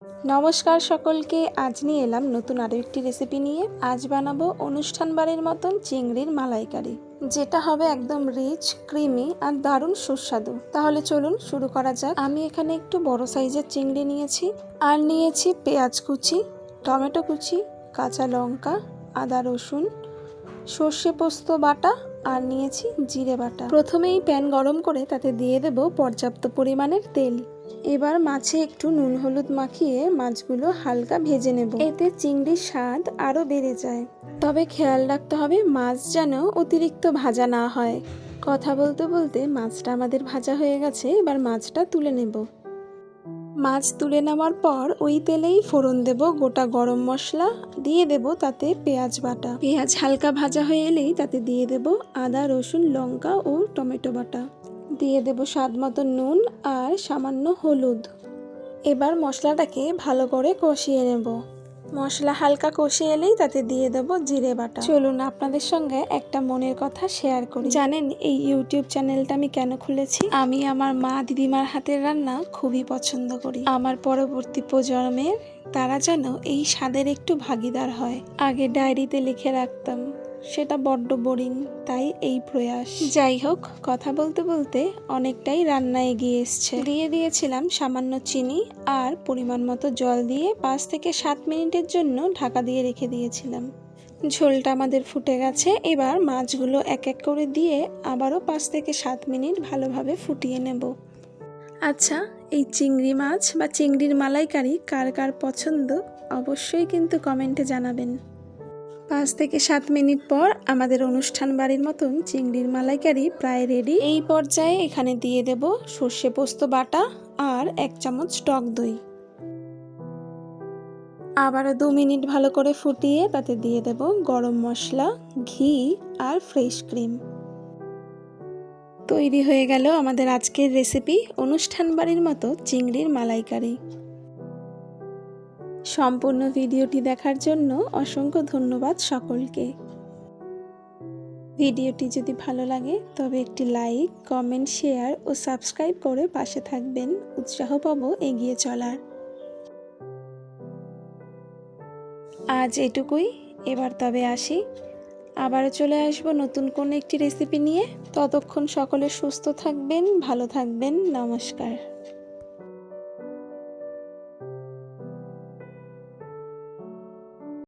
নমস্কার সকলকে। আজ নিয়ে এলাম নতুন আরও একটি রেসিপি নিয়ে। আজ বানাবো অনুষ্ঠান বাড়ির মতন চিংড়ির মালাইকারি, যেটা হবে একদম রিচ, ক্রিমি আর দারুণ সুস্বাদু। তাহলে চলুন শুরু করা যাক। আমি এখানে একটু বড় সাইজের চিংড়ি নিয়েছি, আর নিয়েছি পেঁয়াজ কুচি, টমেটো কুচি, কাঁচা লঙ্কা, আদা রসুন, সর্ষে পোস্ত বাটা, আর নিয়েছি জিরে বাটা। প্রথমেই প্যান গরম করে তাতে দিয়ে দেব পর্যাপ্ত পরিমাণের তেল। এবার মাছে একটু নুন হলুদ মাখিয়ে মাছগুলো হালকা ভেজে নেব। এতে চিংড়ির স্বাদ আরও বেড়ে যায়। তবে খেয়াল রাখতে হবে মাছ যেন অতিরিক্ত ভাজা না হয়। কথা বলতে বলতে মাছটা আমাদের ভাজা হয়ে গেছে, এবার মাছটা তুলে নেব। মাছ তুলে নেওয়ার পর ওই তেলেই ফোড়ন দেব গোটা গরম মশলা, দিয়ে দেব তাতে পেঁয়াজ বাটা। পেঁয়াজ হালকা ভাজা হয়ে এলেই তাতে দিয়ে দেব আদা রসুন লঙ্কা ও টমেটো বাটা, দিয়ে দেব স্বাদ মতো নুন আর সামান্য হলুদ। এবার মশলাটাকে ভালো করে কষিয়ে নেব। মশলা হালকা কষে এলেই তাতে দিয়ে দেব জিরে বাটা। চলুন আপনাদের সঙ্গে একটা মনের কথা শেয়ার করি। জানেন এই ইউটিউব চ্যানেলটা আমি কেন খুলেছি? আমি আমার মা দিদিমার হাতের রান্না খুবই পছন্দ করি। আমার পরবর্তী প্রজন্মের তারা যেন এই স্বাদের একটু ভাগিদার হয়। আগে ডায়েরিতে লিখে রাখতাম, সেটা বড্ড বোরিং, তাই এই প্রয়াস। যাই হোক, কথা বলতে বলতে অনেকটাই রান্না এগিয়ে এসছে। দিয়ে দিয়েছিলাম সামান্য চিনি আর পরিমাণ মতো জল দিয়ে 5 থেকে 7 মিনিটের জন্য ঢাকা দিয়ে রেখে দিয়েছিলাম। ঝোলটা আমাদের ফুটে গেছে। এবার মাছগুলো এক এক করে দিয়ে আবারও 5 থেকে 7 মিনিট ভালোভাবে ফুটিয়ে নেব। আচ্ছা, এই চিংড়ি মাছ বা চিংড়ির মালাইকারি কার কার পছন্দ অবশ্যই কিন্তু কমেন্টে জানাবেন। 5 থেকে 7 মিনিট পর আমাদের অনুষ্ঠান বাড়ির মতন চিংড়ির মালাইকারি প্রায় রেডি। এই পর্যায়ে এখানে দিয়ে দেব সর্ষে পোস্ত বাটা আর 1 চামচ টক দই। আবারও 2 মিনিট ভালো করে ফুটিয়ে তাতে দিয়ে দেব গরম মশলা, ঘি আর ফ্রেশ ক্রিম। তৈরি হয়ে গেল আমাদের আজকের রেসিপি, অনুষ্ঠান বাড়ির মতো চিংড়ির মালাইকারি। সম্পূর্ণ ভিডিওটি দেখার জন্য অসংখ্য ধন্যবাদ সকলকে। ভিডিওটি যদি ভালো লাগে তবে একটি লাইক, কমেন্ট, শেয়ার ও সাবস্ক্রাইব করে পাশে থাকবেন। উৎসাহ পাবো এগিয়ে চলার। আজ এটুকুই, এবার তবে আসি। আবারও চলে আসবো নতুন কোনো একটি রেসিপি নিয়ে। ততক্ষণ সকলে সুস্থ থাকবেন, ভালো থাকবেন। নমস্কার।